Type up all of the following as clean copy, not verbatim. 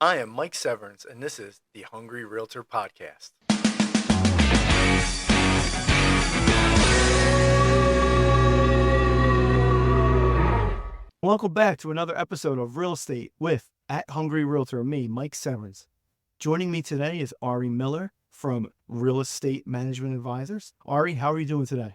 I am Mike Severns, and this is the Hungry Realtor Podcast. Welcome back to another episode of Real Estate with at Hungry Realtor, me, Mike Severns. Joining me today is Ari Miller from Real Estate Management Advisors. Ari, how are you doing today?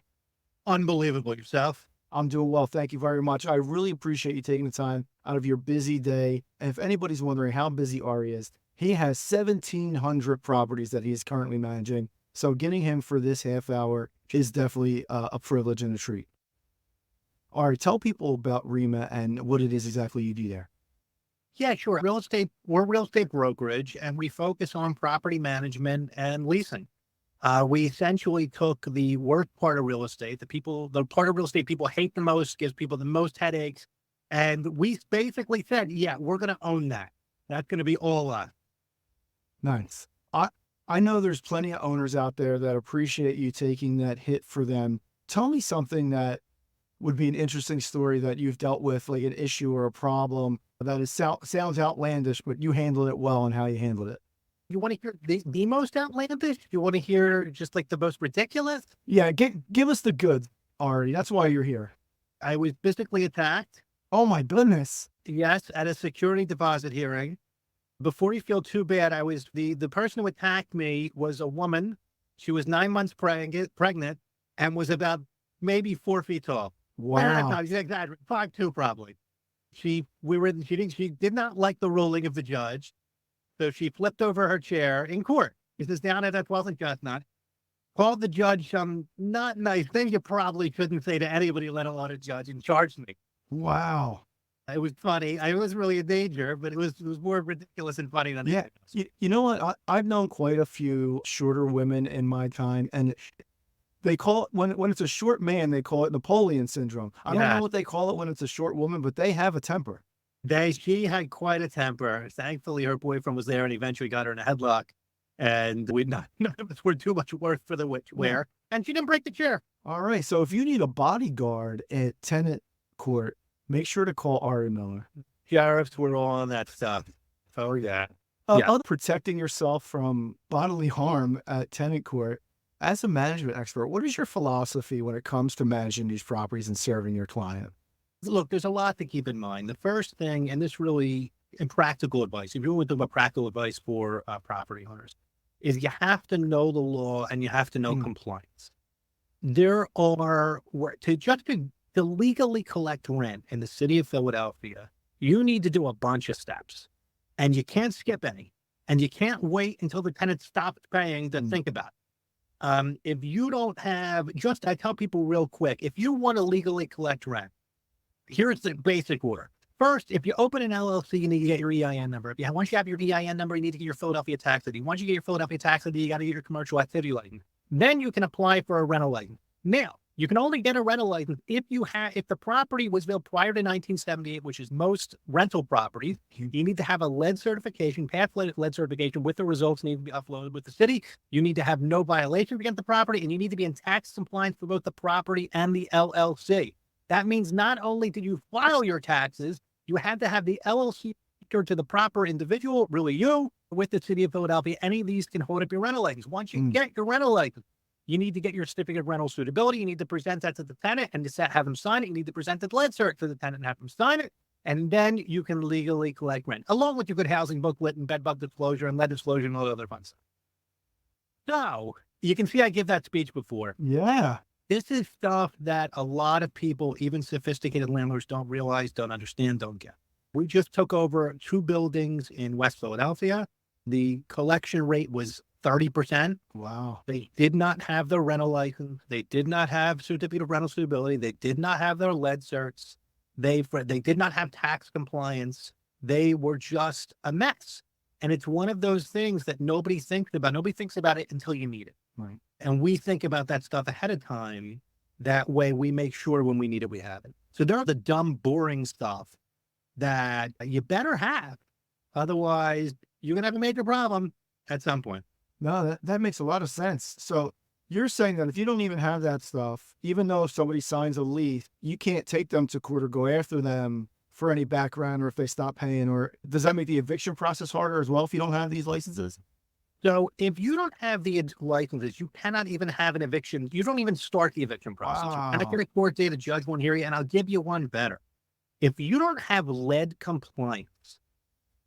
Unbelievable. Yourself? I'm doing well. Thank you very much. I really appreciate you taking the time out of your busy day. And if anybody's wondering how busy Ari is, he has 1,700 properties that he is currently managing. So getting him for this half hour is definitely a privilege and a treat. Ari, tell people about REMA and what it is exactly you do there. Yeah, sure. We're a real estate brokerage, and we focus on property management and leasing. We essentially took the worst part of real estate, the part of real estate people hate the most, gives people the most headaches. And we basically said, yeah, we're going to own that. That's going to be all us. Nice. I know there's plenty of owners out there that appreciate you taking that hit for them. Tell me something that would be an interesting story that you've dealt with, like an issue or a problem that sounds outlandish, but you handled it well and how you handled it. You want to hear the most outlandish? You want to hear just like the most ridiculous? Yeah, give us the good, Ari. That's why you're here. I was physically attacked. Oh my goodness. Yes, at a security deposit hearing. Before you feel too bad, the person who attacked me was a woman. She was 9 months pregnant and was about maybe 4 feet tall. Wow. No, she's exaggerating. 5'2" probably. She did not like the ruling of the judge. So she flipped over her chair in court. This is down at a 12th and Chestnut. Called the judge some not nice things you probably shouldn't say to anybody, let alone a judge, and charged me. Wow. It was funny. I was really in danger, but it was more ridiculous and funny than anything else. You know what? I've known quite a few shorter women in my time, and they call it, when it's a short man, they call it Napoleon syndrome. I don't know what they call it when it's a short woman, but they have a temper. She had quite a temper. Thankfully, her boyfriend was there and eventually got her in a headlock. And none of us were too much worth for the wear. And she didn't break the chair. All right. So if you need a bodyguard at tenant court, make sure to call Ari Miller. Sheriffs were all on that stuff. Oh, yeah. Other protecting yourself from bodily harm at tenant court, as a management expert, what is your philosophy when it comes to managing these properties and serving your client? Look, there's a lot to keep in mind. The first thing, and this really, in practical advice, if you want to talk about practical advice for property owners, is you have to know the law and you have to know compliance. To legally collect rent in the city of Philadelphia, you need to do a bunch of steps, and you can't skip any, and you can't wait until the tenant stops paying to think about it. If you don't have, I tell people real quick, if you want to legally collect rent, here's the basic order. First, if you open an LLC, you need to get your EIN number. Once you have your EIN number, you need to get your Philadelphia tax ID. Once you get your Philadelphia tax ID, you got to get your commercial activity license. Then you can apply for a rental license. Now, you can only get a rental license if the property was built prior to 1978, which is most rental properties. You need to have a lead certification, pass lead certification with the results need to be uploaded with the city. You need to have no violations against the property, and you need to be in tax compliance for both the property and the LLC. That means not only did you file your taxes, you had to have the LLC registered to the proper individual, really you, with the city of Philadelphia. Any of these can hold up your rental license. Once you get your rental license, you need to get your certificate of rental suitability. You need to present that to the tenant and have them sign it. You need to present the lead cert to the tenant and have them sign it. And then you can legally collect rent, along with your good housing booklet and bed bug disclosure and lead disclosure and all the other fun stuff. So you can see I give that speech before. Yeah. This is stuff that a lot of people, even sophisticated landlords, don't realize, don't understand, don't get. We just took over 2 buildings in West Philadelphia. The collection rate was 30%. Wow. They did not have the rental license. They did not have certificate of rental suitability. They did not have their lead certs. They did not have tax compliance. They were just a mess. And it's one of those things that nobody thinks about. Nobody thinks about it until you need it. Right. And we think about that stuff ahead of time. That way we make sure when we need it, we have it. So there are the dumb, boring stuff that you better have. Otherwise, you're going to have a major problem at some point. No, that makes a lot of sense. So you're saying that if you don't even have that stuff, even though if somebody signs a lease, you can't take them to court or go after them for any background or if they stop paying? Or does that make the eviction process harder as well if you don't have these licenses? So if you don't have the licenses, you cannot even have an eviction. You don't even start the eviction process. You cannot Wow. get a court date, a judge won't hear you. And I'll give you one better. If you don't have lead compliance,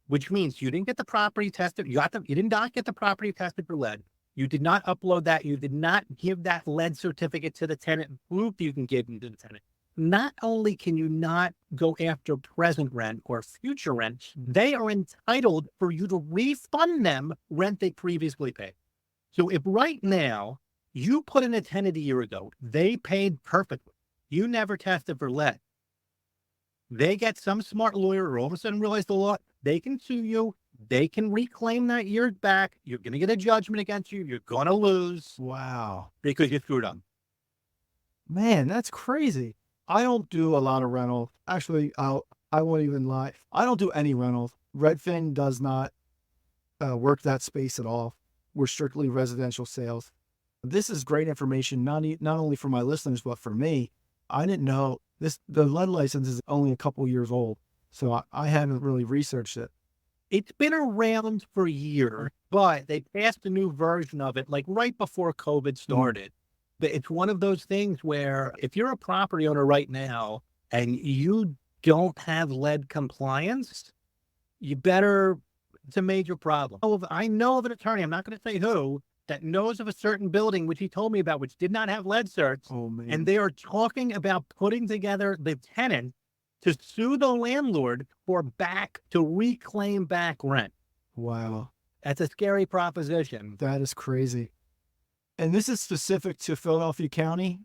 which means you didn't get the property tested, you did not get the property tested for lead. You did not upload that. You did not give that lead certificate to the tenant and proof you can give them to the tenant. Not only can you not go after present rent or future rent, they are entitled for you to refund them rent they previously paid. So if right now you put in a tenant a year ago, they paid perfectly, you never tested for lead, they get some smart lawyer or all of a sudden realize the law, they can sue you, they can reclaim that year back, you're going to get a judgment against you, you're going to lose Wow. because you screwed up. Man, that's crazy. I don't do a lot of rentals. Actually, I won't even lie. I don't do any rentals. Redfin does not work that space at all. We're strictly residential sales. This is great information, not only for my listeners, but for me. I didn't know this. The lead license is only a couple years old, so I haven't really researched it. It's been around for years, but they passed a new version of it, like right before COVID started. But it's one of those things where if you're a property owner right now and you don't have lead compliance, you better, it's a major problem. I know of an attorney, I'm not going to say who, that knows of a certain building, which he told me about, which did not have lead certs. Oh, man. And they are talking about putting together the tenant to sue the landlord to reclaim back rent. Wow. That's a scary proposition. That is crazy. And this is specific to Philadelphia County?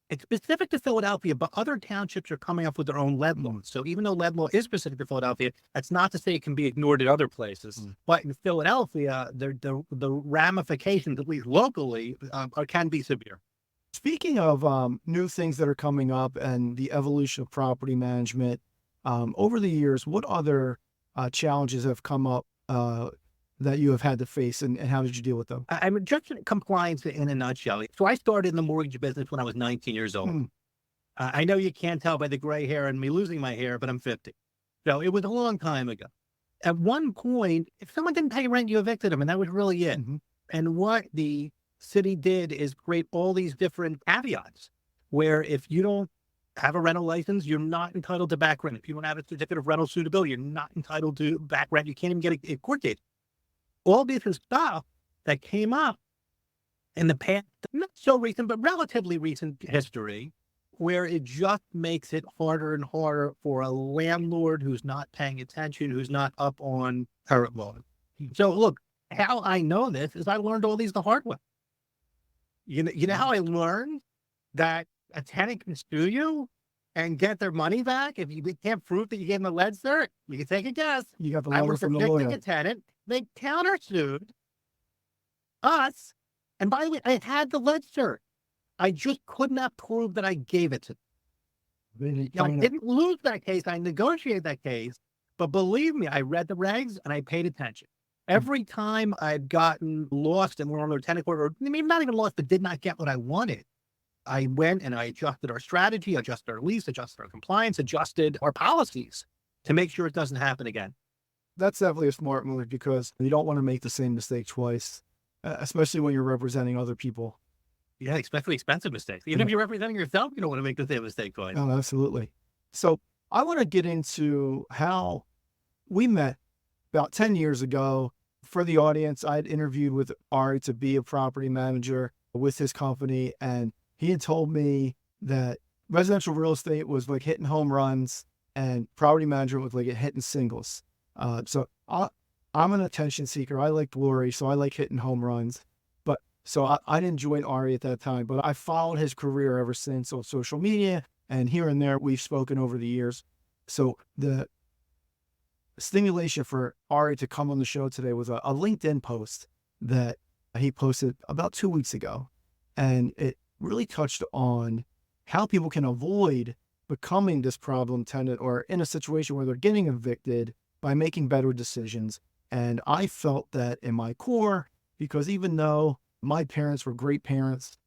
It's specific to Philadelphia, but other townships are coming up with their own lead laws. So even though lead law is specific to Philadelphia, that's not to say it can be ignored at other places. But in Philadelphia, the ramifications, at least locally, can be severe. Speaking of new things that are coming up and the evolution of property management, over the years, what other challenges have come up that you have had to face, and how did you deal with them? I'm just compliance in a nutshell. So I started in the mortgage business when I was 19 years old. I know you can't tell by the gray hair and me losing my hair, but I'm 50. So it was a long time ago. At one point, if someone didn't pay rent, you evicted them, and that was really it. And what the city did is create all these different caveats where if you don't have a rental license, you're not entitled to back rent. If you don't have a certificate of rental suitability, you're not entitled to back rent. You can't even get a court date. All this is stuff that came up in the past, not so recent, but relatively recent history, where it just makes it harder and harder for a landlord who's not paying attention, who's not up on current law. So look, how I know this is I learned all these the hard way. You know how I learned that a tenant can sue you and get their money back if you can't prove that you gave them a lead cert? You can take a guess. You got the I letter was from the evicting lawyer. a tenant. They countersued us. And by the way, I had the lead cert. I just could not prove that I gave it to them. I didn't lose that case. I negotiated that case. But believe me, I read the regs and I paid attention. Every time I'd gotten lost in one of their tenant court, or maybe not even lost, but did not get what I wanted, I went and I adjusted our strategy, adjusted our lease, adjusted our compliance, adjusted our policies to make sure it doesn't happen again. That's definitely a smart move because you don't want to make the same mistake twice, especially when you're representing other people. Yeah, especially expensive mistakes. Even if you're representing yourself, you don't want to make the same mistake twice. Oh, absolutely. So I want to get into how we met about 10 years ago. For the audience, I had interviewed with Ari to be a property manager with his company, and he had told me that residential real estate was like hitting home runs and property management was like hitting singles. So I'm an attention seeker. I like glory, so I like hitting home runs. But so I didn't join Ari at that time, but I followed his career ever since on social media, and here and there we've spoken over the years. So the stimulation for Ari to come on the show today was a LinkedIn post that he posted about 2 weeks ago. And it really touched on how people can avoid becoming this problem tenant or in a situation where they're getting evicted by making better decisions. And I felt that in my core, because even though my parents were great parents,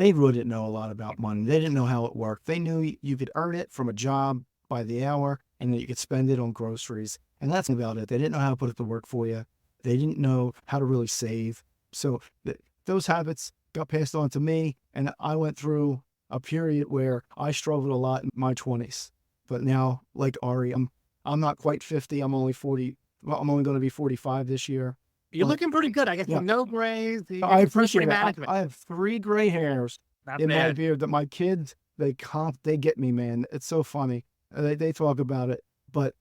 they really didn't know a lot about money. They didn't know how it worked. They knew you could earn it from a job by the hour and that you could spend it on groceries. And that's about it. They didn't know how to put it to work for you. They didn't know how to really save. So those habits got passed on to me. And I went through a period where I struggled a lot in my 20s. But now, like Ari, I'm not quite 50. I'm only 40. Well, I'm only going to be 45 this year. You're But, looking pretty good. I guess yeah. no grays. I appreciate it. I have 3 gray hairs Not in my bad. beard that my kids, they get me, man. It's so funny. They talk about it. But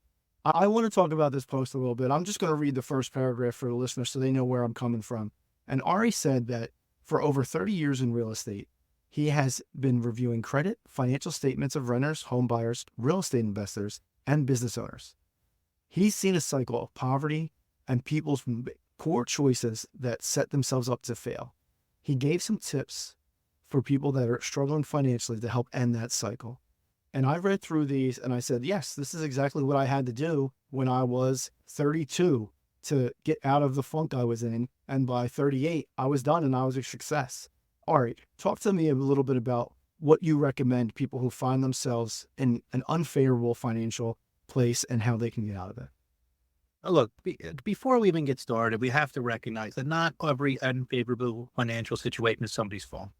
I want to talk about this post a little bit. I'm just going to read the first paragraph for the listeners so they know where I'm coming from. And Ari said that for over 30 years in real estate, he has been reviewing credit, financial statements of renters, home buyers, real estate investors, and business owners. He's seen a cycle of poverty and people's poor choices that set themselves up to fail. He gave some tips for people that are struggling financially to help end that cycle. And I read through these and I said, yes, this is exactly what I had to do when I was 32 to get out of the funk I was in. And by 38, I was done and I was a success. Ari, talk to me a little bit about what you recommend people who find themselves in an unfavorable financial place and how they can get out of it. Look, before we even get started, we have to recognize that not every unfavorable financial situation is somebody's fault.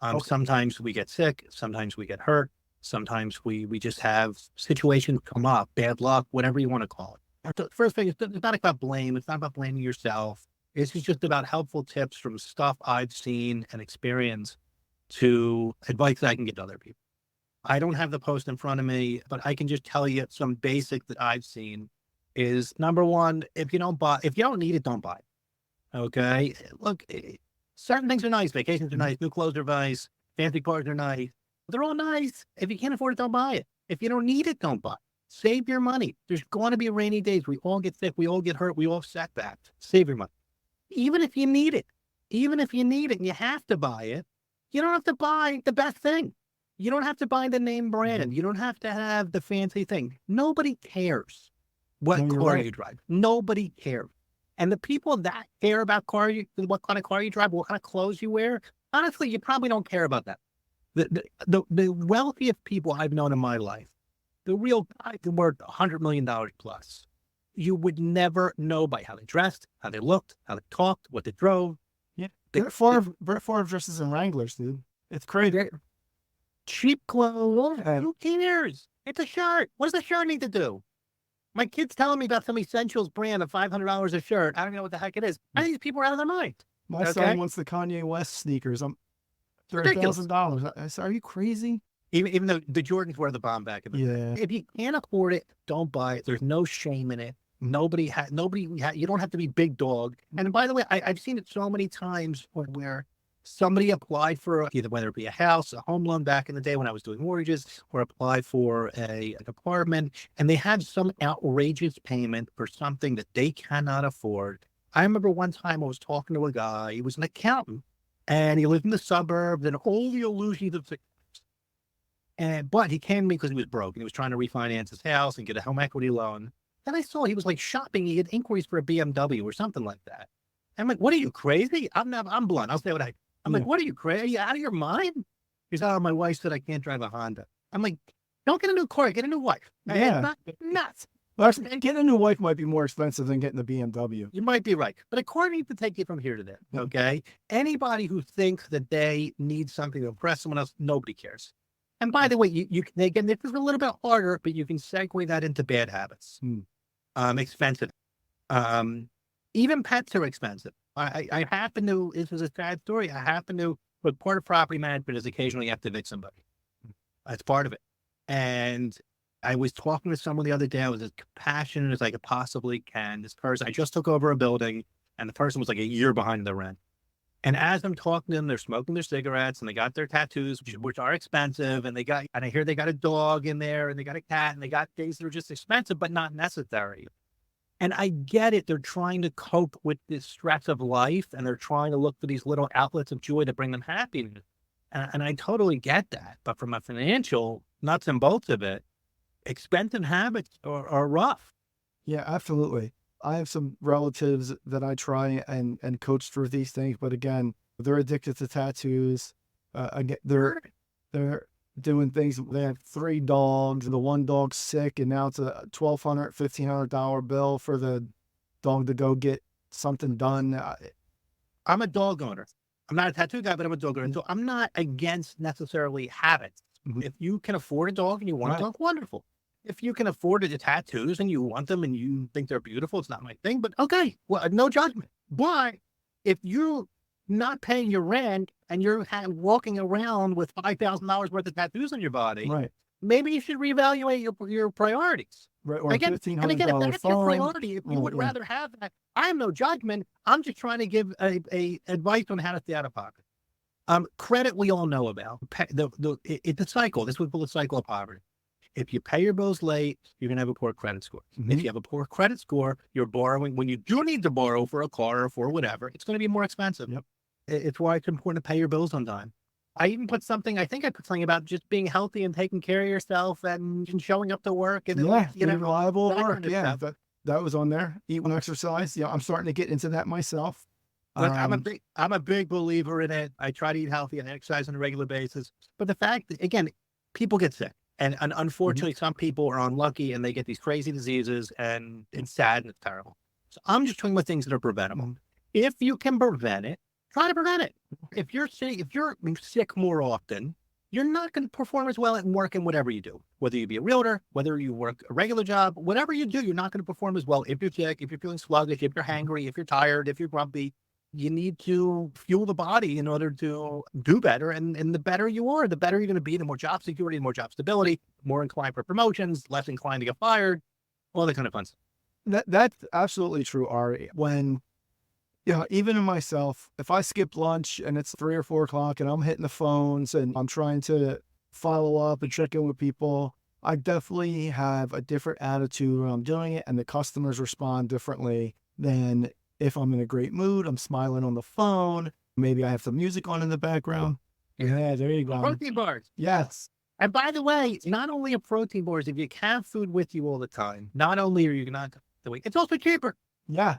Okay. Sometimes we get sick. Sometimes we get hurt. Sometimes we just have situations come up, bad luck, whatever you want to call it. The first thing, it's not about blame. It's not about blaming yourself. It's just about helpful tips from stuff I've seen and experienced to advice that I can give to other people. I don't have the post in front of me, but I can just tell you some basic that I've seen is number one, if you don't need it, don't buy it. Okay. Look, certain things are nice. Vacations are nice. New clothes are nice. Fancy cars are nice. They're all nice. If you can't afford it, don't buy it. If you don't need it, don't buy it. Save your money. There's going to be rainy days. We all get sick. We all get hurt. We all set back. Save your money. Even if you need it, and you have to buy it, you don't have to buy the best thing. You don't have to buy the name brand. You don't have to have the fancy thing. Nobody cares what car you drive. Nobody cares. And the people that care about what kind of car you drive, what kind of clothes you wear, honestly, you probably don't care about that. The wealthiest people I've known in my life, the real guys who worth $100 million plus, you would never know by how they dressed, how they looked, how they talked, what they drove. Yeah. Brett Favre dresses in Wranglers, dude. It's crazy. Cheap clothes. Who cares? It's a shirt. What does the shirt need to do? My kid's telling me about some Essentials brand of $500 a shirt. I don't know what the heck it is. I think these people are out of their mind. My son wants the Kanye West sneakers. They're $1,000. Are you crazy? Even though the Jordans were the bomb back in the day. If you can't afford it, don't buy it. There's no shame in it. You don't have to be big dog. And by the way, I've seen it so many times where somebody applied for either whether it be a house, a home loan back in the day when I was doing mortgages, or applied for an apartment, and they had some outrageous payment for something that they cannot afford. I remember one time I was talking to a guy, he was an accountant, and he lived in the suburbs and all the illusions of success. But he came to me because he was broke and he was trying to refinance his house and get a home equity loan. Then I saw he was like shopping. He had inquiries for a BMW or something like that. I'm like, what are you, crazy? I'm blunt. I'll say what I'm like, what are you, crazy? Are you out of your mind? He's like, oh, my wife said I can't drive a Honda. I'm like, don't get a new car, get a new wife. Yeah. It's not nuts. Well, getting a new wife might be more expensive than getting the BMW. You might be right. But a car needs to take you from here to there, okay? Anybody who thinks that they need something to impress someone else, nobody cares. And by the way, again, this is a little bit harder, but you can segue that into bad habits. Expensive. Even pets are expensive. I happen to, this is a sad story, but part of property management is occasionally you have to evict somebody. That's part of it. And I was talking to someone the other day. I was as compassionate as I could possibly can. This person, I just took over a building and the person was like a year behind the rent. And as I'm talking to them, they're smoking their cigarettes and they got their tattoos, which are expensive. And I hear they got a dog in there and they got a cat and they got things that are just expensive, but not necessary. And I get it. They're trying to cope with this stress of life and they're trying to look for these little outlets of joy to bring them happiness. And I totally get that. But from a financial nuts and bolts of it, expensive habits are rough. Yeah, absolutely. I have some relatives that I try and coach through these things, but again, they're addicted to tattoos. Again, they're doing things. They have 3 dogs. The one dog's sick, and now it's a $1,200, $1,500 bill for the dog to go get something done. I'm a dog owner. I'm not a tattoo guy, but I'm a dog owner. So I'm not against necessarily habits. Mhm. If you can afford a dog and you want Right. a dog, wonderful. If you can afford the tattoos and you want them and you think they're beautiful, it's not my thing, but okay, well, no judgment. But if you're not paying your rent and you're walking around with $5,000 worth of tattoos on your body, Right. maybe you should reevaluate your priorities. Right. Or Again, and again, if $1,500 that's your phone. priority, if you would Yeah. rather have that, I have no judgment. I'm just trying to give a advice on how to stay out of pocket. Credit we all know about. It's a cycle. This would be a cycle of poverty. If you pay your bills late, you're going to have a poor credit score. Mhm. If you have a poor credit score, you're borrowing. When you do need to borrow for a car or for whatever, it's going to be more expensive. Yep. It's why it's important to pay your bills on time. I even put something, I think I put something about just being healthy and taking care of yourself and showing up to work. And Yeah, you know, reliable that work. kind of Yeah, stuff. that was on there. Eat one, exercise. Yeah, I'm starting to get into that myself. But I'm a Um, big believer in it. I try to eat healthy and exercise on a regular basis. But the fact that, again, people get sick. And unfortunately, some people are unlucky and they get these crazy diseases and it's sad and it's terrible. So I'm just talking about things that are preventable. Mhm. If you can prevent it, try to prevent it. If you're sick more often, you're not going to perform as well at work in whatever you do. Whether you be a realtor, whether you work a regular job, whatever you do, you're not going to perform as well if you're sick, if you're feeling sluggish, if you're hangry, if you're tired, if you're grumpy. You need to fuel the body in order to do better. And the better you are, the better you're going to be, the more job security, the more job stability, more inclined for promotions, less inclined to get fired, all that kind of fun stuff. that's absolutely true, Ari. When, even in myself, if I skip lunch and it's 3 or 4 o'clock and I'm hitting the phones and I'm trying to follow up and check in with people, I definitely have a different attitude when I'm doing it, and the customers respond differently than if I'm in a great mood. I'm smiling on the phone. Maybe I have some music on in the background. Yeah, there you go. Protein bars. Yes. And by the way, not only a protein bars, if you have food with you all the time, not only are you not doing, it's also cheaper. Yeah.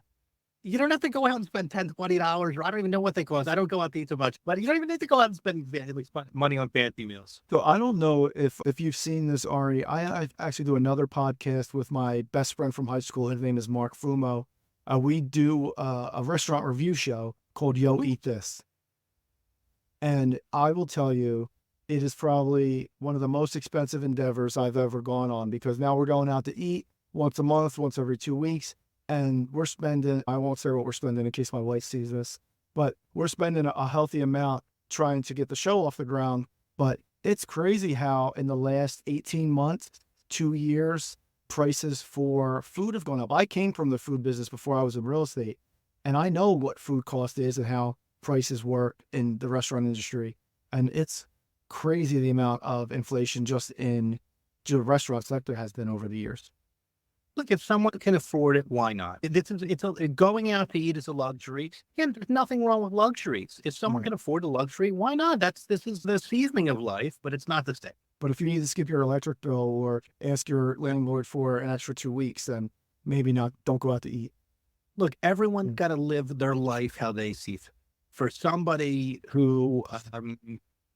You don't have to go out and spend $10, $20, or I don't even know what they cost. I don't go out to eat so much, but you don't even need to go out and spend money on fancy meals. So I don't know if you've seen this, Ari. I actually do another podcast with my best friend from high school. His name is Mark Fumo. We do a restaurant review show called Yo Eat This. And I will tell you, it is probably one of the most expensive endeavors I've ever gone on, because now we're going out to eat once a month, once every 2 weeks. And we're spending, I won't say what we're spending in case my wife sees this, but we're spending a healthy amount trying to get the show off the ground. But it's crazy how in the last 18 months, 2 years, prices for food have gone up. I came from the food business before I was in real estate, and I know what food cost is and how prices work in the restaurant industry. And it's crazy the amount of inflation just in the restaurant sector has been over the years. Look, if someone can afford it, why not? Going out to eat is a luxury. Again, there's nothing wrong with luxuries. If someone Right. can afford a luxury, why not? This is the seasoning of life, but it's not the same. But if you need to skip your electric bill or ask your landlord for an extra 2 weeks, then maybe not. Don't go out to eat. Look, everyone's got to live their life how they see fit. For somebody who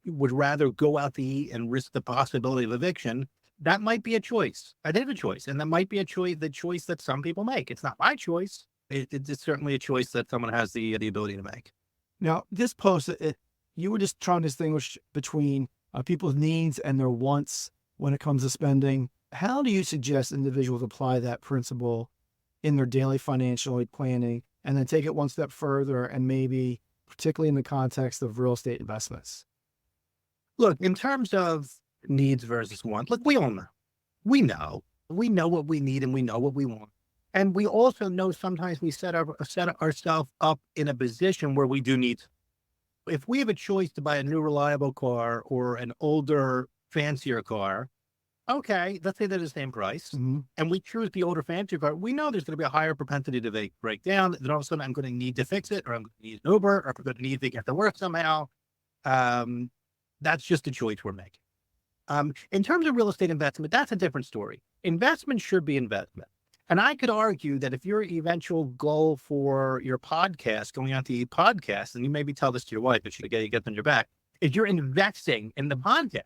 would rather go out to eat and risk the possibility of eviction, that might be a choice. I did have a choice, and that might be the choice that some people make. It's not my choice. It's certainly a choice that someone has the ability to make. Now, this post, you were just trying to distinguish between people's needs and their wants when it comes to spending. How do you suggest individuals apply that principle in their daily financial planning, and then take it one step further, and maybe particularly in the context of real estate investments? Look, in terms of needs versus wants, look, we all know. We know what we need and we know what we want. And we also know sometimes we set ourselves up in a position where we do need. If we have a choice to buy a new reliable car or an older, fancier car, okay, let's say they're the same price, Mm-hmm. and we choose the older, fancier car, we know there's going to be a higher propensity to break down. Then all of a sudden I'm going to need to fix it, or I'm going to need an Uber, or I'm going to need to get to work somehow. That's just a choice we're making. In terms of real estate investment, that's a different story. Investment should be investment. And I could argue that if your eventual goal for your podcast, going out to eat podcast, and you maybe tell this to your wife if she gets on your back, is you're investing in the podcast.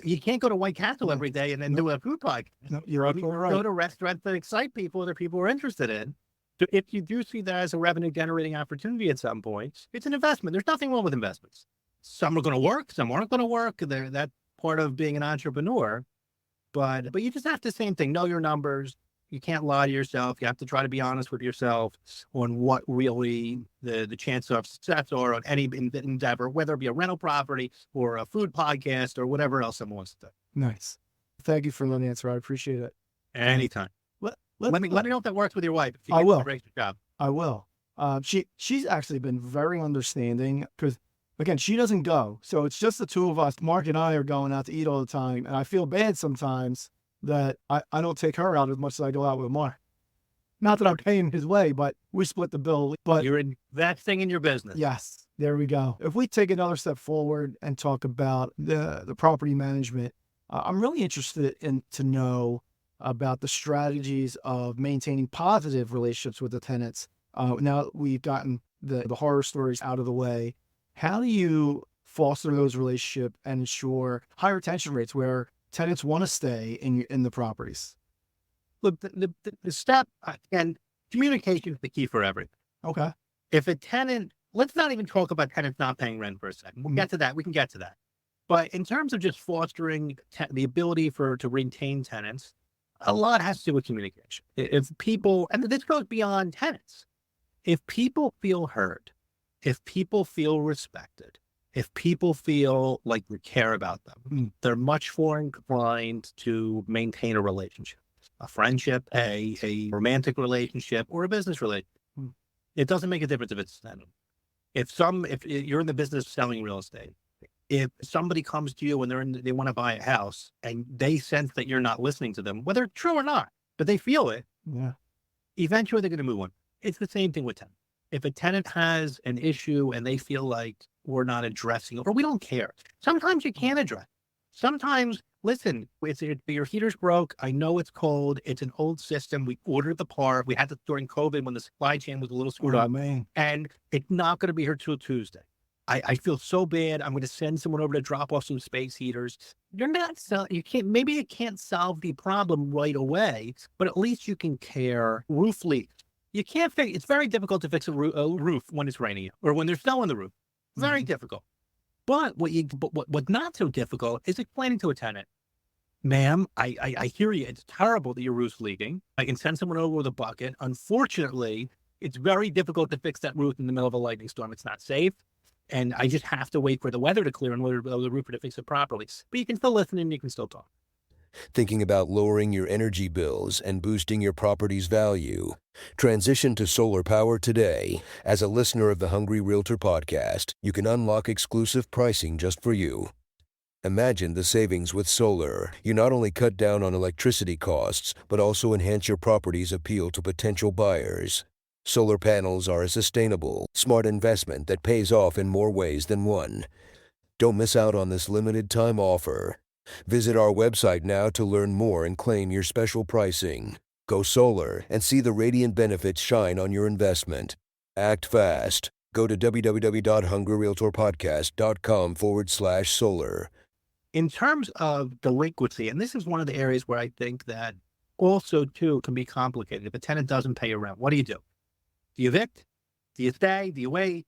You can't go to White Castle every day and then do a food podcast. No, you're absolutely right. Go to restaurants that excite people that people are interested in. So if you do see that as a revenue generating opportunity at some point, it's an investment. There's nothing wrong with investments. Some are going to work, some aren't going to work. That's part of being an entrepreneur. But you just have to, same thing, know your numbers. You can't lie to yourself. You have to try to be honest with yourself on what really the chance of success are on any endeavor, whether it be a rental property or a food podcast or whatever else someone wants to do. Nice. Thank you for that answer. I appreciate it. Anytime. Let me know if that works with your wife. If you I will. a great job. I will. She's actually been very understanding because, again, she doesn't go. So it's just the two of us. Mark and I are going out to eat all the time. And I feel bad sometimes that I don't take her out as much as I go out with Mark. Not that I'm paying his way, but we split the bill. But you're investing in your business. Yes, there we go. If we take another step forward and talk about the property management, I'm really interested to know about the strategies of maintaining positive relationships with the tenants. Now that we've gotten the horror stories out of the way, how do you foster those relationships and ensure high retention rates where tenants want to stay in the properties? Look, the step, and communication is the key for everything. Okay. If a tenant, let's not even talk about tenants not paying rent for a second. We'll get to that. We can get to that. But in terms of just fostering the ability to retain tenants, a lot has to do with communication. If people, and this goes beyond tenants, if people feel heard, if people feel respected, if people feel like we care about them, they're much more inclined to maintain a relationship, a friendship, a romantic relationship, or a business relationship. It doesn't make a difference if it's tenant. If you're in the business of selling real estate, if somebody comes to you and they want to buy a house and they sense that you're not listening to them, whether it's true or not, but they feel it, eventually they're going to move on. It's the same thing with tenants. If a tenant has an issue and they feel like we're not addressing it, or we don't care, sometimes you can't address. Sometimes, listen, your heater's broke. I know it's cold. It's an old system. We ordered the part. We had to during COVID when the supply chain was a little screwed up, man. And it's not going to be here till Tuesday. I feel so bad. I'm going to send someone over to drop off some space heaters. Maybe you can't solve the problem right away, but at least you can care. Roof leaks. You can't fix. It's very difficult to fix a roof when it's raining or when there's snow on the roof. Very difficult. But what's not so difficult is explaining to a tenant, ma'am, I hear you. It's terrible that your roof's leaking. I can send someone over with a bucket. Unfortunately, it's very difficult to fix that roof in the middle of a lightning storm. It's not safe. And I just have to wait for the weather to clear in order for the roofer to fix it properly. But you can still listen and you can still talk. Thinking about lowering your energy bills and boosting your property's value? Transition to solar power today. As a listener of the Hungry Realtor Podcast, you can unlock exclusive pricing just for you. Imagine the savings with solar. You not only cut down on electricity costs, but also enhance your property's appeal to potential buyers. Solar panels are a sustainable, smart investment that pays off in more ways than one. Don't miss out on this limited time offer. Visit our website now to learn more and claim your special pricing. Go solar and see the radiant benefits shine on your investment. Act fast. Go to www.hungryrealtorpodcast.com/solar. In terms of delinquency, and this is one of the areas where I think that also, too, can be complicated. If a tenant doesn't pay your rent, what do you do? Do you evict? Do you stay? Do you wait?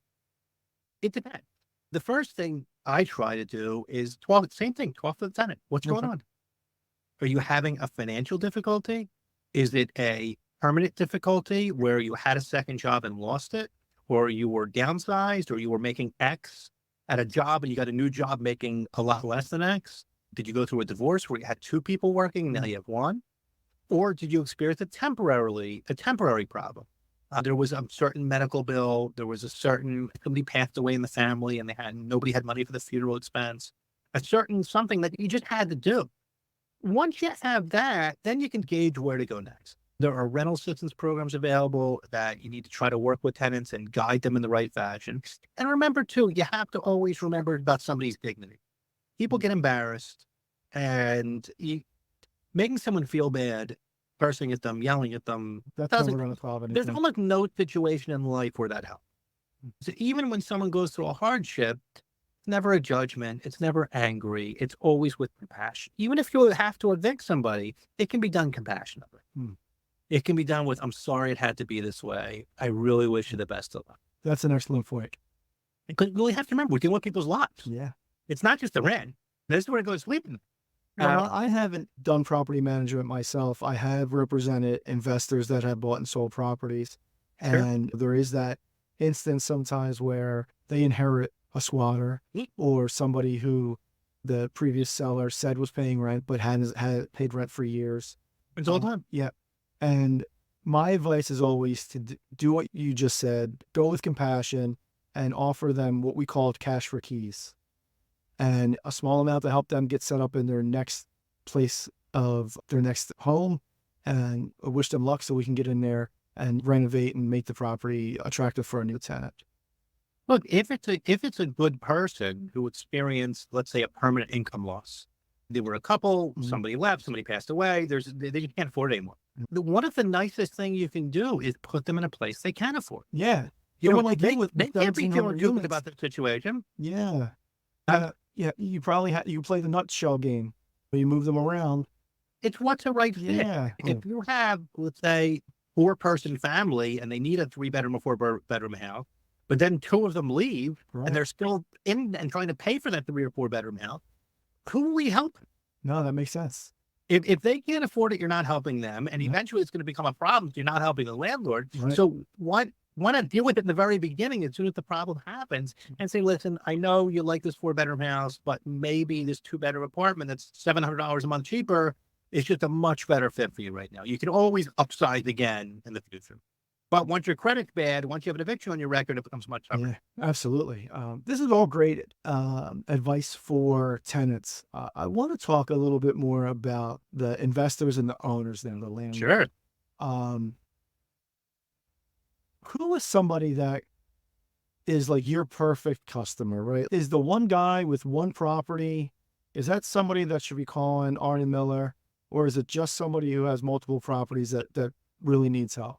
It depends. The first thing I try to do is talk to the tenant. What's going on? Are you having a financial difficulty? Is it a permanent difficulty where you had a second job and lost it? Or you were downsized, or you were making X at a job and you got a new job making a lot less than X? Did you go through a divorce where you had two people working, now you have one? Or did you experience a temporary problem? There was a certain medical bill. There was somebody passed away in the family and nobody had money for the funeral expense. Something that you just had to do. Once you have that, then you can gauge where to go next. There are rental assistance programs available that you need to try to work with tenants and guide them in the right fashion. And remember too, you have to always remember about somebody's dignity. People get embarrassed, and making someone feel bad, cursing at them, yelling at them. That's never going to solve anything. There's almost no situation in life where that helps. So even when someone goes through a hardship, never a judgment. It's never angry. It's always with compassion. Even if you have to evict somebody, it can be done compassionately. It can be done with, I'm sorry it had to be this way. I really wish you the best of luck. That's an excellent point. Because you really have to remember, we're dealing with people's lives. Yeah. It's not just the rent. This is where it goes sleeping. Well, I haven't done property management myself. I have represented investors that have bought and sold properties. Sure. And there is that instance sometimes where they inherit a squatter or somebody who the previous seller said was paying rent, but hadn't paid rent for years. It's all the time. Yeah. And my advice is always to do what you just said, go with compassion and offer them what we call cash for keys, and a small amount to help them get set up in their next place of their next home, and I wish them luck so we can get in there and renovate and make the property attractive for a new tenant. Look, if it's a good person who experienced, let's say, a permanent income loss, they were a couple, somebody left, somebody passed away, they can't afford it anymore. One of the nicest things you can do is put them in a place they can afford. Yeah. You know, like they with can't be feeling units. good about their situation. Yeah. Yeah. You probably you play the nutshell game where you move them around. It's what's a right fit. Yeah. If you have, let's say, 4-person family and they need a 3-bedroom or 4-bedroom house, but then 2 of them leave Right. and they're still in and trying to pay for that 3 or 4-bedroom house, who will we help? No, that makes sense. If they can't afford it, you're not helping them. And eventually it's going to become a problem. So you're not helping the landlord. Right. So want to deal with it in the very beginning as soon as the problem happens and say, listen, I know you like this 4-bedroom house, but maybe this 2-bedroom apartment that's $700 a month cheaper is just a much better fit for you right now. You can always upsize again in the future. But once your credit's bad, once you have an eviction on your record, it becomes much tougher. Yeah, absolutely. This is all great advice for tenants. I want to talk a little bit more about the investors and the owners then, the landlord. Sure. Who is somebody that is like your perfect customer, right? Is the one guy with one property, is that somebody that should be calling Ari Miller? Or is it just somebody who has multiple properties that really needs help?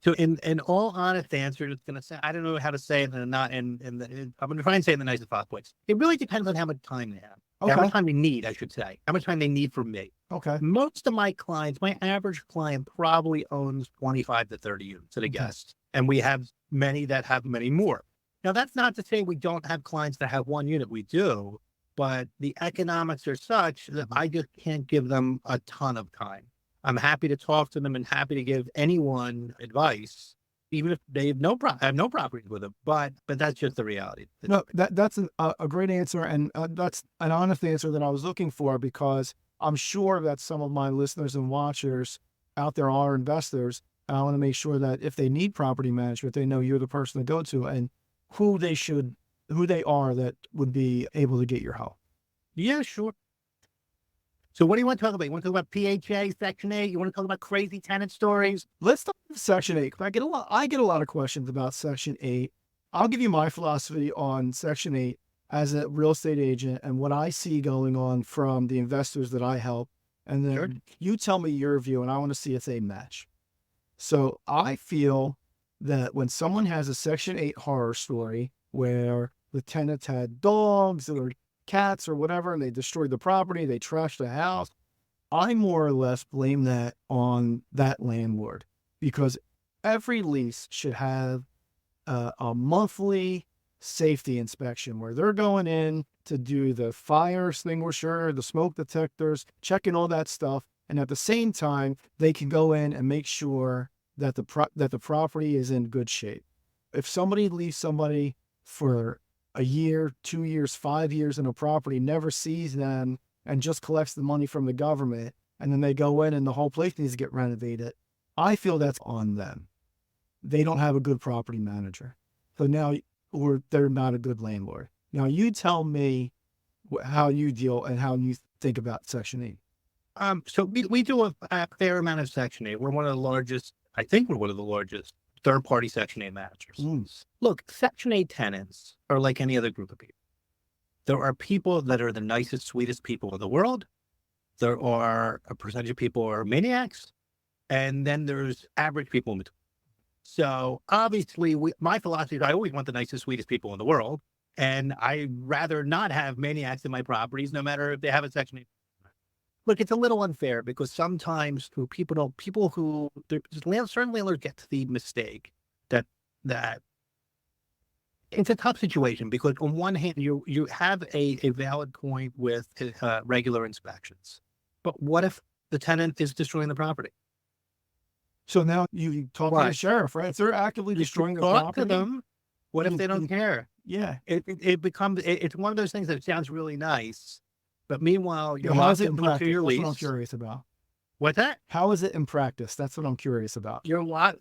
So in all honest answer, it's going to say, I don't know how to say it and not I'm going to try and say it in the nicest possible ways. It really depends on how much time they have. Okay. How much time they need, I should say. How much time they need from me. Okay. Most of my clients, my average client probably owns 25 to 30 units at a guest. And we have many that have many more. Now, that's not to say we don't have clients that have one unit. We do. But the economics are such that I just can't give them a ton of time. I'm happy to talk to them and happy to give anyone advice, even if they have no properties with them. But that's just the reality. No, that's a great answer. And that's an honest answer that I was looking for, because I'm sure that some of my listeners and watchers out there are investors. I want to make sure that if they need property management, they know you're the person to go to and who they are that would be able to get your help. Yeah, sure. So what do you want to talk about? You want to talk about PHA, Section 8? You want to talk about crazy tenant stories? Let's talk about Section 8. I get a lot of questions about Section 8. I'll give you my philosophy on Section 8 as a real estate agent and what I see going on from the investors that I help. And then you tell me your view, and I want to see if they match. So I feel that when someone has a Section 8 horror story where the tenants had dogs or cats or whatever, and they destroyed the property, they trashed the house, I more or less blame that on that landlord, because every lease should have a monthly safety inspection where they're going in to do the fire extinguisher, the smoke detectors, checking all that stuff. And at the same time, they can go in and make sure that the property is in good shape. If somebody leaves somebody for a year, 2 years, 5 years in a property, never sees them and just collects the money from the government, and then they go in and the whole place needs to get renovated, I feel that's on them. They don't have a good property manager. So now, or they're not a good landlord. Now you tell me how you deal and how you think about Section 8. So we do a fair amount of Section 8. We're one of the largest, I think we're one of the largest third-party Section 8 managers. Look, Section 8 tenants are like any other group of people. There are people that are the nicest, sweetest people in the world. There are a percentage of people who are maniacs. And then there's average people in between. So obviously, my philosophy is I always want the nicest, sweetest people in the world. And I'd rather not have maniacs in my properties, no matter if they have a Section 8. Look, it's a little unfair because sometimes certain landlords get to the mistake that it's a tough situation because on one hand, you have a valid point with regular inspections. But what if the tenant is destroying the property? So now you talk to the Right. sheriff, right? If they're actively destroying the Talk property, to them. What if they don't care? yeah. It's one of those things that sounds really nice, but meanwhile you're How is locked it in into practice? your That's what I'm lease. curious about. What's that? How is it in practice? That's what I'm curious about.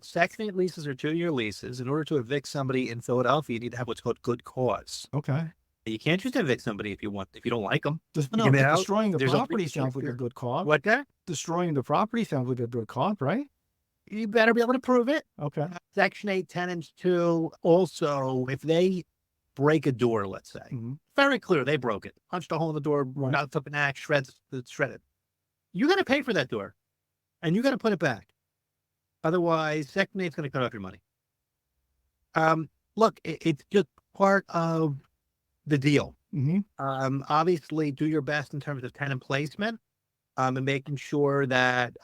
Section 8 leases are 2-year leases. In order to evict somebody in Philadelphia, you need to have what's called good cause. Okay. You can't just evict somebody if you don't like them. No, You but know, destroying the there's a property lease sounds like a here. good cause. What that? Destroying the property sounds like a good cause, right? You better be able to prove it. Okay. Section 8 tenants too. Also, if they break a door, let's say, Mhm. very clear they broke it, punched a hole in the door, Right. not took an axe, shred it. You got to pay for that door, and you got to put it back. Otherwise, Section 8 is going to cut off your money. Look, it's just part of the deal. Mm-hmm. Obviously, do your best in terms of tenant placement, and making sure that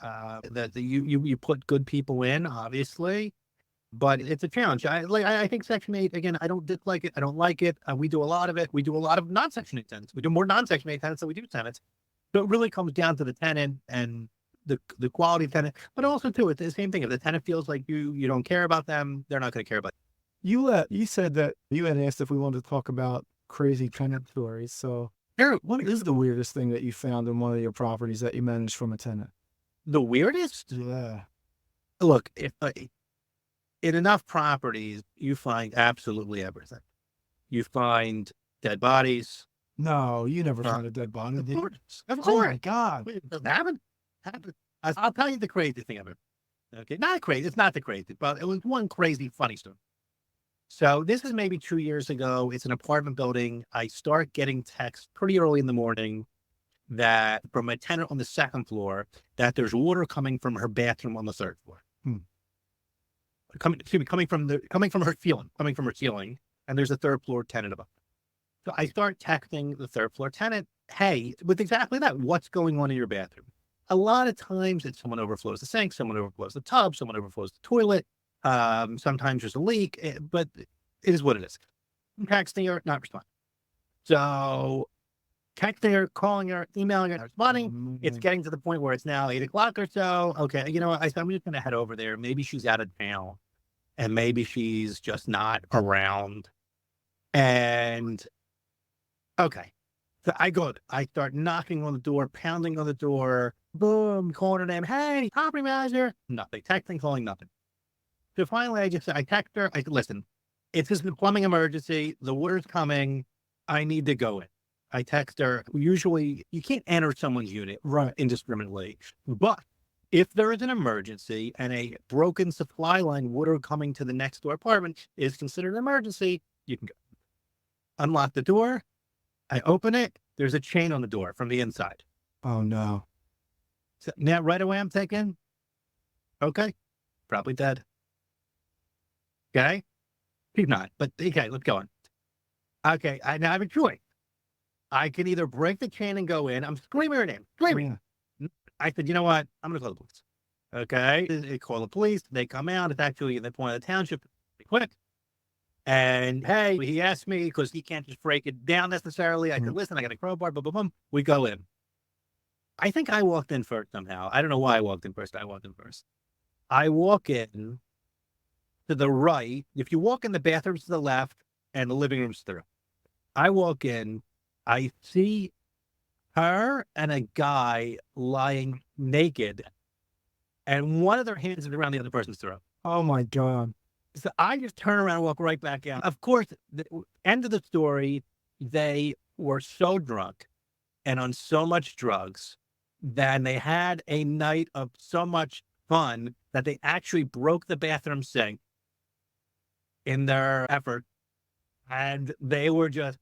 you put good people in, obviously. But it's a challenge. I think Section 8, again, I don't dislike it. I don't like it. We do a lot of it. We do a lot of non-Section 8 tenants. We do more non-Section 8 tenants than we do tenants. So it really comes down to the tenant and the quality of tenant. But also, too, it's the same thing. If the tenant feels like you don't care about them, they're not going to care about You said that you had asked if we wanted to talk about crazy tenant stories. So you. what is the weirdest thing that you found in one of your properties that you managed from a tenant? The weirdest? Yeah. Look, if in enough properties, you find absolutely everything. You find dead bodies. No, you never found a dead body, Of did you? course. Of Oh course. my God. It doesn't happen. I'll tell you the crazy thing of it. Okay. Not crazy. It's not the crazy, but it was one crazy, funny story. So this is maybe 2 years ago. It's an apartment building. I start getting texts pretty early in the morning that from a tenant on the second floor that there's water coming from her bathroom on the third floor. Coming from her ceiling, and there's a third floor tenant above. So I start texting the third floor tenant, hey, with exactly that, what's going on in your bathroom? A lot of times it's someone overflows the sink, someone overflows the tub, someone overflows the toilet. Sometimes there's a leak, but it is what it is. I'm texting her, not responding. So texting her, calling her, emailing her, not responding. It's getting to the point where it's now 8 o'clock or so. Okay, you know what? I'm just going to head over there. Maybe she's out of town, and maybe she's just not around. And okay, so I start knocking on the door, pounding on the door, boom, calling her name. Hey, property manager. Nothing. Texting, calling, nothing. So finally, I text her. I said, listen, it's just a plumbing emergency. The water's coming. I need to go in. I text her. Usually, you can't enter someone's unit Right. indiscriminately. But if there is an emergency and a broken supply line, water coming to the next door apartment is considered an emergency, you can go. Unlock the door. I open it. There's a chain on the door from the inside. Oh no. So now, right away, I'm thinking, okay, probably dead. Okay. She's not, but okay, let's go on. Okay, I now have a choice. I can either break the chain and go in. I'm screaming her name, screaming. Yeah. I said, you know what? I'm going to call the police. Okay. They call the police. They come out. It's actually in the point of the township. Pretty quick. And hey, he asked me because he can't just break it down necessarily. I said, listen, I got a crowbar, boom, boom, boom. We go in. I think I walked in first somehow. I don't know why I walked in first. I walked in first. I walk in to the right. If you walk in, the bathroom's to the left and the living room's to the right. I walk in. I see her and a guy lying naked, and one of their hands is around the other person's throat. Oh my God. So I just turn around and walk right back out. Of course, the end of the story, they were so drunk and on so much drugs that they had a night of so much fun that they actually broke the bathroom sink in their effort. And they were just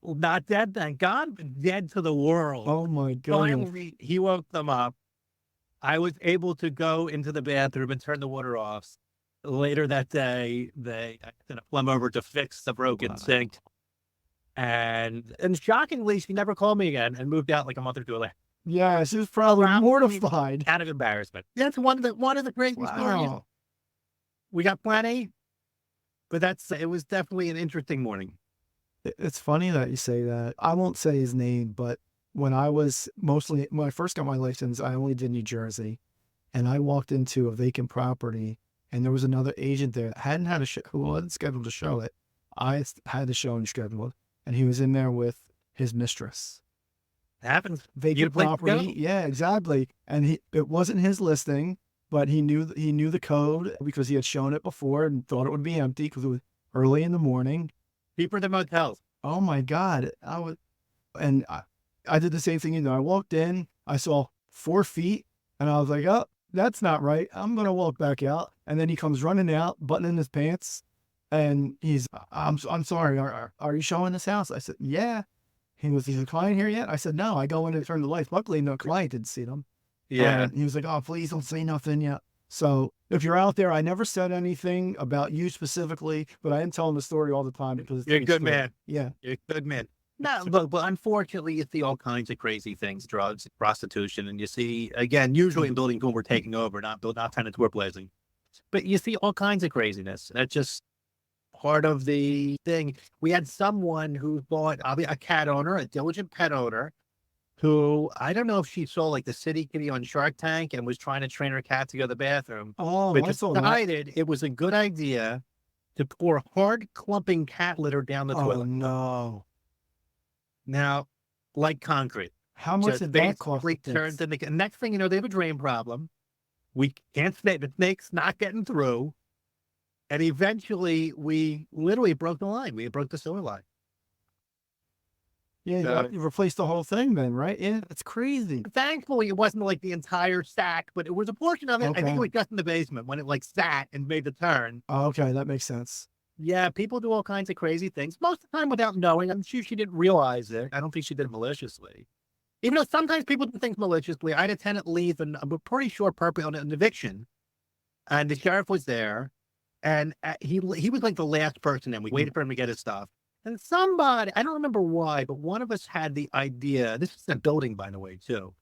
not dead, thank God, but dead to the world. Oh my God. Finally, he woke them up. I was able to go into the bathroom and turn the water off. Later that day, I sent a plumber over to fix the broken sink. And shockingly, she never called me again and moved out like a month or two later. Yeah, she was probably mortified. Out of embarrassment. That's one of the crazy stories. Wow. We got plenty, but it was definitely an interesting morning. It's funny that you say that. I won't say his name, but when I first got my license, I only did New Jersey. And I walked into a vacant property and there was another agent there that hadn't had who wasn't scheduled to show it. I had the showing scheduled and he was in there with his mistress. Happens. Vacant property. Yeah, exactly. And it wasn't his listing, but he knew the code because he had shown it before and thought it would be empty because it was early in the morning. Cheaper than motels. Oh my God. I did the same thing. I walked in, I saw 4 feet and I was like, oh, that's not right. I'm going to walk back out. And then he comes running out, buttoning his pants. And I'm sorry. Are you showing this house? I said, yeah. He's a client here yet? I said, no, I go in and turn the lights. Luckily, no client didn't see them. Yeah. And he was like, oh, please don't say nothing yet. So if you're out there, I never said anything about you specifically, but I am telling the story all the time because you're a good man. Yeah. You're a good man. No, but unfortunately, you see all kinds of crazy things, drugs, prostitution, and you see, again, usually in buildings when we're taking over, not tenants we're blazing. But you see all kinds of craziness. That's just part of the thing. We had someone who bought a cat owner, a diligent pet owner, who, I don't know if she saw like the city kitty on Shark Tank and was trying to train her cat to go to the bathroom. Oh, but I saw that. decided it was a good idea to pour hard clumping cat litter down the toilet. Oh, no. Now, like concrete. How much did that cost? Next thing you know, they have a drain problem. We can't stay. The snake's not getting through. And eventually, we literally broke the line. We broke the sewer line. Yeah, you replaced the whole thing then, right? Yeah, it's crazy. Thankfully, it wasn't like the entire stack, but it was a portion of it. Okay. I think it was just in the basement when it like sat and made the turn. Oh, okay, that makes sense. Yeah, people do all kinds of crazy things, most of the time without knowing. I'm sure she didn't realize it. I don't think she did it maliciously. Even though sometimes people do things maliciously. I had a tenant leave, and I'm pretty sure purposely on an eviction, and the sheriff was there, and he was like the last person, and we waited for him to get his stuff. And somebody, I don't remember why, but one of us had the idea, this is a building, by the way, too,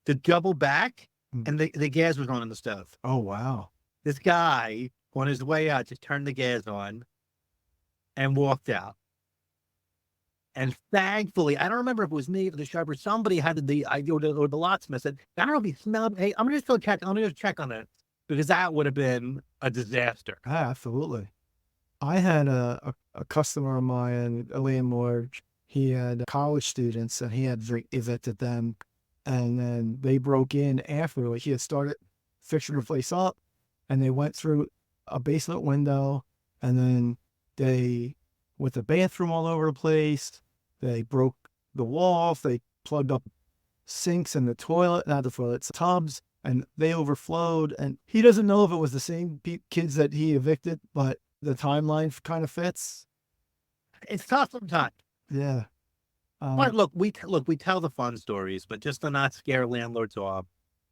to double back, and the gas was on in the stove. Oh, wow. This guy, on his way out, just turned the gas on and walked out. And thankfully, I don't remember if it was me or the sheriff or somebody had the idea, or the locksmith said, I don't know if he smelled, hey, I'm going to just check on it, because that would have been a disaster. Yeah, absolutely. I had a customer of mine, a landlord. He had college students and he had evicted them. And then they broke in after. He had started fixing the place up and they went through a basement window. And then with the bathroom all over the place, they broke the walls. They plugged up sinks in the toilet, not the toilets, tubs, and they overflowed. And he doesn't know if it was the same kids that he evicted, but the timeline kind of fits. It's tough sometimes. Yeah. But look, we tell the fun stories, but just to not scare landlords off.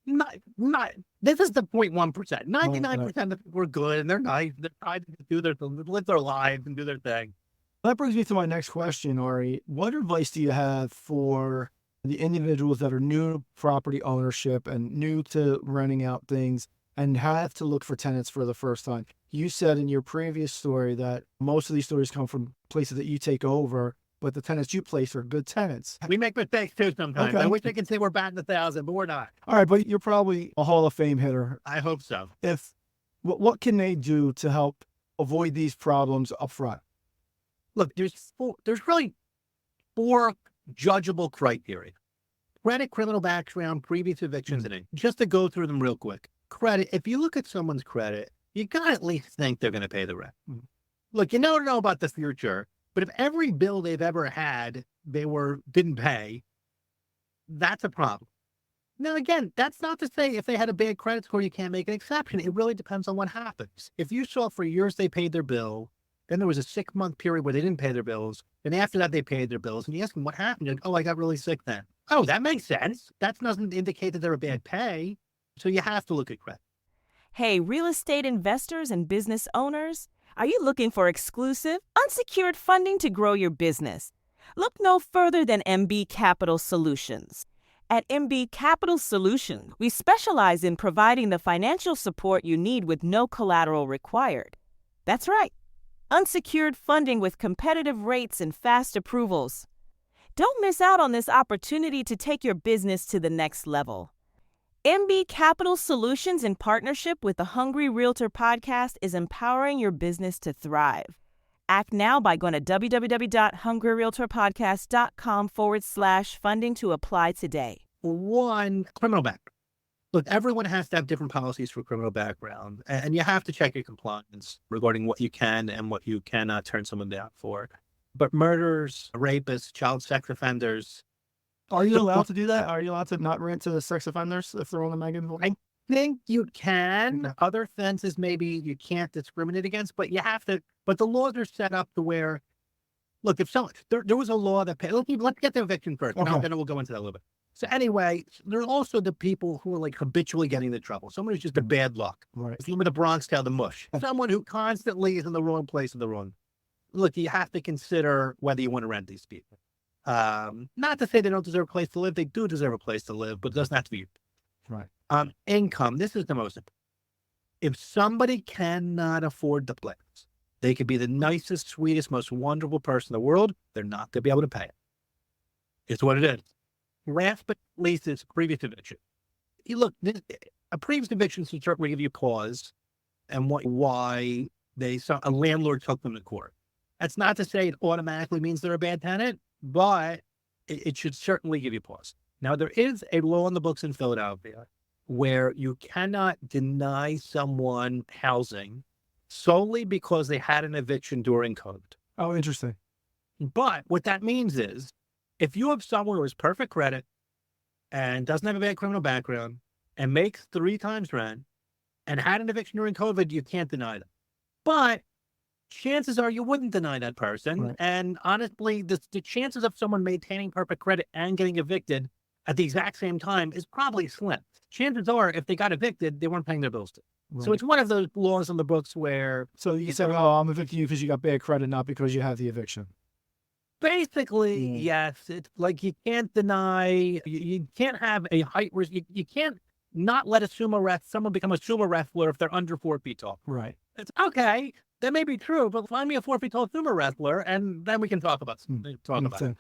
This is the 0.1%. 99% of people are good and they're nice. They're trying to live their lives and do their thing. That brings me to my next question, Ari. What advice do you have for the individuals that are new to property ownership and new to renting out things and have to look for tenants for the first time? You said in your previous story that most of these stories come from places that you take over, but the tenants you place are good tenants. We make mistakes too sometimes. Okay. I wish I could say we're batting 1,000, but we're not. All right, but you're probably a Hall of Fame hitter. I hope so. What can they do to help avoid these problems up front? Look, there's really 4 judgeable criteria. Credit, criminal background, previous evictions, and just to go through them real quick. Credit, if you look at someone's credit, you got to at least think they're going to pay the rent. Look, you don't know about the future, but if every bill they've ever had, didn't pay, that's a problem. Now, again, that's not to say if they had a bad credit score, you can't make an exception. It really depends on what happens. If you saw for years they paid their bill, then there was a 6-month period where they didn't pay their bills, and after that they paid their bills, and you ask them what happened, you're like, oh, I got really sick then. Oh, that makes sense. That doesn't indicate that they're a bad pay, so you have to look at credit. Hey, real estate investors and business owners, are you looking for exclusive, unsecured funding to grow your business? Look no further than MB Capital Solutions. At MB Capital Solutions, we specialize in providing the financial support you need with no collateral required. That's right, unsecured funding with competitive rates and fast approvals. Don't miss out on this opportunity to take your business to the next level. MB Capital Solutions, in partnership with the Hungry Realtor Podcast, is empowering your business to thrive. Act now by going to www.hungryrealtorpodcast.com/funding to apply today. One, criminal background. Look, everyone has to have different policies for criminal background, and you have to check your compliance regarding what you can and what you cannot turn someone down for. But murderers, rapists, child sex offenders. Are you allowed to do that? Are you allowed to not rent to sex offenders if they're on the Megan? I think you can. Other offenses, maybe you can't discriminate against, but you have to. But the laws are set up to where, look, if someone, there was a law that, let's get the eviction first, Okay. and then we'll go into that a little bit. So anyway, there's also the people who are like habitually getting into trouble. Someone who's just a bad luck. Right. It's a little bit of Bronx tale, the mush. Someone who constantly is in the wrong place at the wrong. Look, you have to consider whether you want to rent these people. Not to say they don't deserve a place to live. They do deserve a place to live, but it doesn't have to be. Right. Income. This is the most important. If somebody cannot afford the place, they could be the nicest, sweetest, most wonderful person in the world. They're not going to be able to pay it. It's what it is. Rampant leases, previous eviction. You look, a previous eviction should certainly give you cause and why a landlord took them to court. That's not to say it automatically means they're a bad tenant, but it should certainly give you pause. Now, there is a law in the books in Philadelphia where you cannot deny someone housing solely because they had an eviction during COVID. Oh, interesting. But what that means is, if you have someone who has perfect credit and doesn't have a bad criminal background and makes 3 times rent and had an eviction during COVID, you can't deny them. But chances are you wouldn't deny that person. Right. And honestly, the chances of someone maintaining perfect credit and getting evicted at the exact same time is probably slim. Chances are, if they got evicted, they weren't paying their bills. Right. So it's one of those laws in the books where So you said, "Oh, I'm evicting you because you got bad credit, not because you have the eviction." basically, yes, it's like you can't deny, you can't have a height risk. You can't not let someone become a sumo wrestler if they're under 4 feet tall. Right. It's okay. That may be true, but find me a 4 feet tall sumo wrestler, and then we can talk about it.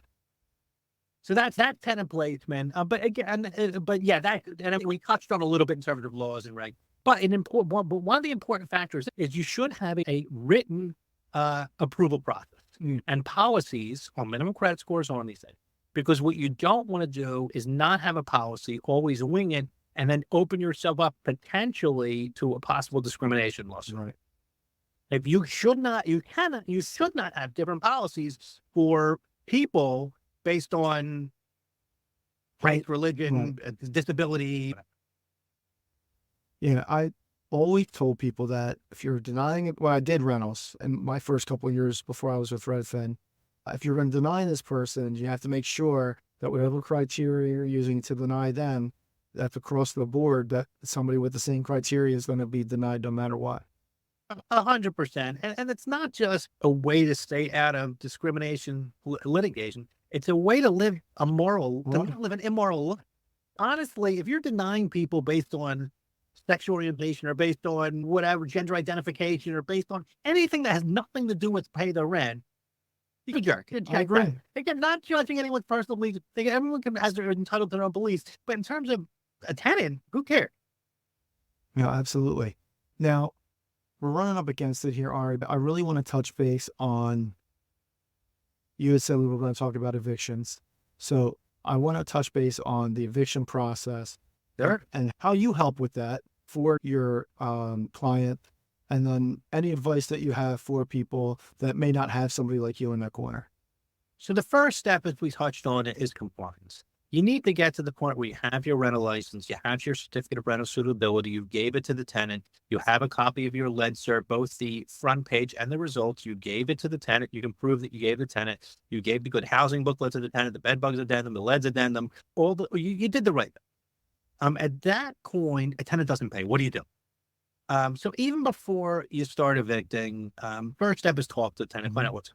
So that's that tenant placement. But again, and we touched on a little bit in terms of laws and regs. But one of the important factors is you should have a written approval process and policies on minimum credit scores on these things. Because what you don't want to do is not have a policy, always wing it, and then open yourself up potentially to a possible discrimination lawsuit. Right. If you should not have different policies for people based on race, religion, disability. Yeah, I always told people that if you're denying it, well, I did rentals in my first couple of years before I was with Redfin. If you're going to deny this person, you have to make sure that whatever criteria you're using to deny them, that's across the board, that somebody with the same criteria is going to be denied no matter what. 100%. And it's not just a way to stay out of discrimination litigation. It's a way to live live an immoral life. Honestly, if you're denying people based on sexual orientation or based on whatever, gender identification, or based on anything that has nothing to do with pay the rent, you're a jerk. I agree. Again, not judging anyone's personal beliefs. Everyone has their entitled to their own beliefs. But in terms of a tenant, who cares? Yeah, absolutely. Now, we're running up against it here, Ari, but I really want to touch base on, you had said we were going to talk about evictions. So I want to touch base on the eviction process and how you help with that for your client, and then any advice that you have for people that may not have somebody like you in their corner. So the first step, as we touched on, is compliance. You need to get to the point where you have your rental license, you have your certificate of rental suitability, you gave it to the tenant, you have a copy of your lead cert, both the front page and the results, you gave it to the tenant, you can prove that you gave the tenant, you gave the good housing booklet to the tenant, the bed bugs addendum, the leads addendum, you did the right thing. At that point, a tenant doesn't pay. What do you do? So even before you start evicting, first step is talk to the tenant, find out what's.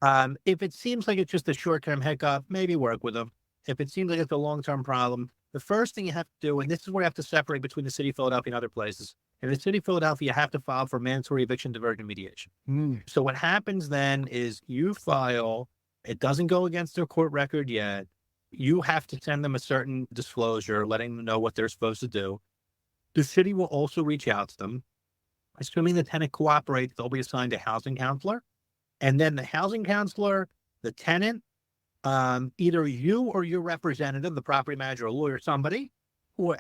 If it seems like it's just a short-term hiccup, maybe work with them. If it seems like it's a long-term problem, the first thing you have to do, and this is where you have to separate between the city of Philadelphia and other places. In the city of Philadelphia, you have to file for mandatory eviction diversion mediation. So what happens then is you file, it doesn't go against their court record yet. You have to send them a certain disclosure, letting them know what they're supposed to do. The city will also reach out to them. Assuming the tenant cooperates, they'll be assigned a housing counselor. And then the housing counselor, the tenant, either you or your representative, the property manager, a lawyer, somebody,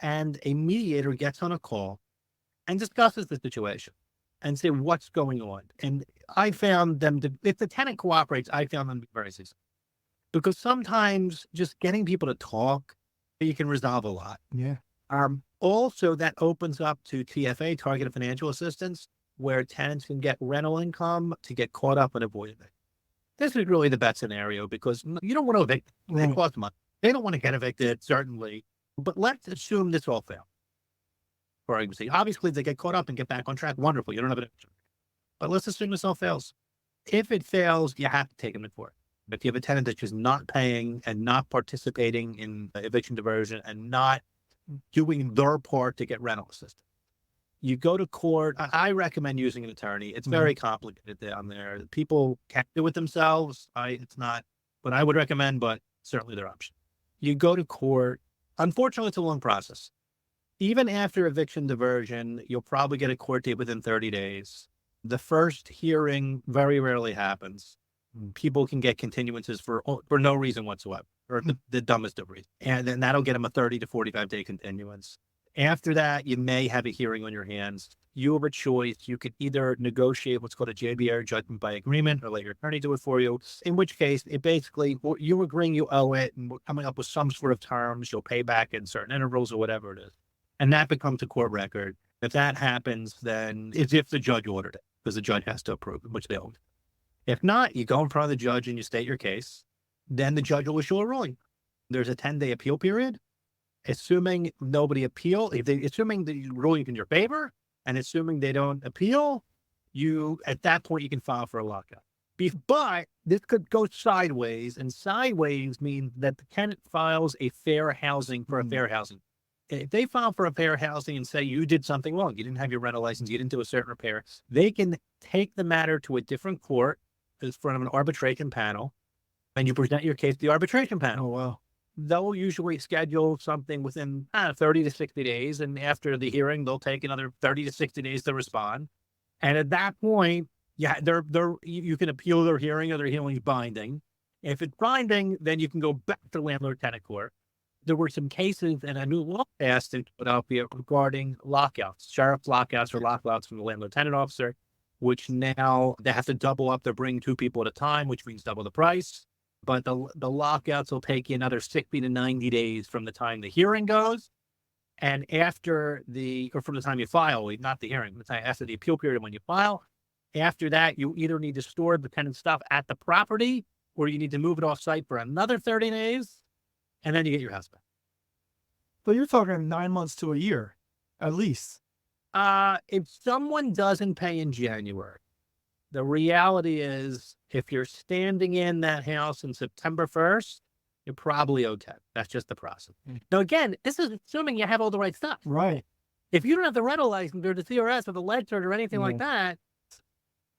and a mediator gets on a call and discusses the situation and say what's going on. And I found them to, if the tenant cooperates, I found them to be very successful. Because sometimes just getting people to talk, you can resolve a lot. Yeah. Also, that opens up to TFA, targeted financial assistance, where tenants can get rental income to get caught up and avoid it. This is really the best scenario because you don't want to evict. They cost money. They don't want to get evicted, certainly. But let's assume this all fails. For argument's sake, obviously, if they get caught up and get back on track, wonderful. You don't have an eviction. But let's assume this all fails. If it fails, you have to take them to court. If you have a tenant that's just not paying and not participating in eviction diversion and not doing their part to get rental assistance, you go to court. I recommend using an attorney. It's very complicated down there. People can't do it themselves. It's not what I would recommend, but certainly their option. You go to court. Unfortunately, it's a long process. Even after eviction diversion, you'll probably get a court date within 30 days. The first hearing very rarely happens. People can get continuances for no reason whatsoever, or the dumbest of reasons. And then that'll get them a 30 to 45 day continuance. After that, you may have a hearing on your hands. You have a choice. You could either negotiate what's called a JBR, judgment by agreement, or let your attorney do it for you. In which case, it basically, you're agreeing you owe it, and we're coming up with some sort of terms. You'll pay back in certain intervals or whatever it is. And that becomes a court record. If that happens, then it's if the judge ordered it, because the judge has to approve it, which they don't. If not, you go in front of the judge and you state your case. Then the judge will issue a ruling. There's a 10-day appeal period. Assuming nobody assuming the ruling in your favor, and assuming they don't appeal, at that point, you can file for a lockout. But this could go sideways, and sideways means that the tenant files a fair housing for a fair housing. If they file for a fair housing and say you did something wrong, you didn't have your rental license, you didn't do a certain repair, they can take the matter to a different court in front of an arbitration panel, and you present your case to the arbitration panel. Oh, wow. They'll usually schedule something within 30 to 60 days. And after the hearing, they'll take another 30 to 60 days to respond. And at that point, you can appeal their hearing, or their hearing is binding. If it's binding, then you can go back to landlord-tenant court. There were some cases, and a new law passed in Philadelphia regarding lockouts, sheriff lockouts or lockouts from the landlord-tenant officer, which now they have to double up. They're bringing 2 people at a time, which means double the price. But the lockouts will take you another 60 to 90 days from the time the hearing goes. And from the time you file, not the hearing, after the appeal period when you file. After that, you either need to store the tenant stuff at the property, or you need to move it off site for another 30 days. And then you get your house back. So you're talking 9 months to a year, at least. If someone doesn't pay in January, the reality is, if you're standing in that house in September 1st, you're probably owed 10. That's just the process. Now, again, this is assuming you have all the right stuff. Right. If you don't have the rental license or the CRS or the ledger or anything like that,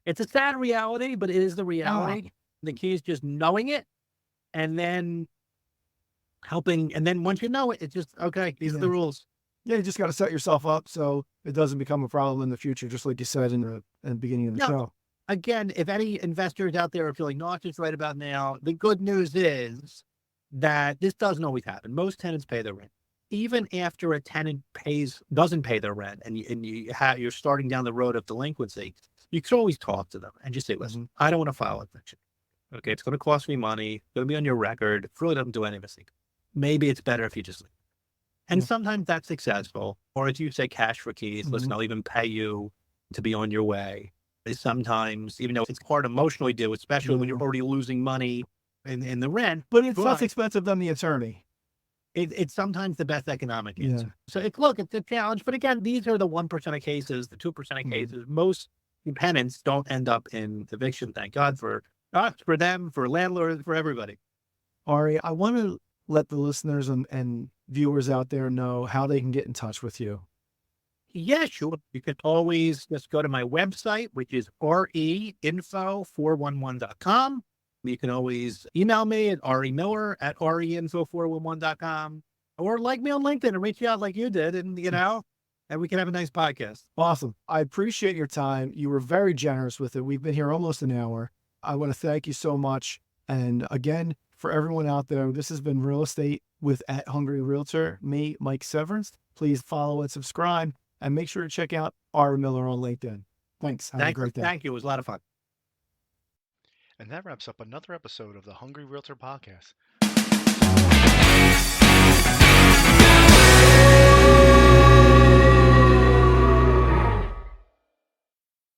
it's a sad reality, but it is the reality. The key is just knowing it, and then helping. And then once you know it, it's just, okay, these are the rules. Yeah, you just got to set yourself up so it doesn't become a problem in the future, just like you said in the beginning of the show. Again, if any investors out there are feeling nauseous right about now, the good news is that this doesn't always happen. Most tenants pay their rent. Even after a tenant doesn't pay their rent, and you're starting down the road of delinquency, you can always talk to them and just say, listen, I don't want to file eviction. Okay, it's going to cost me money. It's going to be on your record. It really doesn't do any of us. Maybe it's better if you just leave. And sometimes that's successful. Or as you say, cash for keys. Listen, I'll even pay you to be on your way. Sometimes, even though it's hard emotionally to do, especially when you're already losing money in the rent. But it's less expensive than the attorney. It's sometimes the best economic answer. Yeah. So it's a challenge. But again, these are the 1% of cases, the 2% of cases. Most tenants don't end up in eviction, thank God, for Us, for them, for landlords, for everybody. Ari, I want to let the listeners and viewers out there know how they can get in touch with you. Yeah, sure. You can always just go to my website, which is reinfo411.com. You can always email me at arimiller@reinfo411.com, or like me on LinkedIn and reach out like you did, and and we can have a nice podcast. Awesome. I appreciate your time. You were very generous with it. We've been here almost an hour. I want to thank you so much. And again, for everyone out there, this has been Real Estate with at Hungry Realtor, me, Mike Severns. Please follow and subscribe, and make sure to check out Ari Miller on LinkedIn. Thanks. Have a great day. Thank you. It was a lot of fun. And that wraps up another episode of the Hungry Realtor Podcast.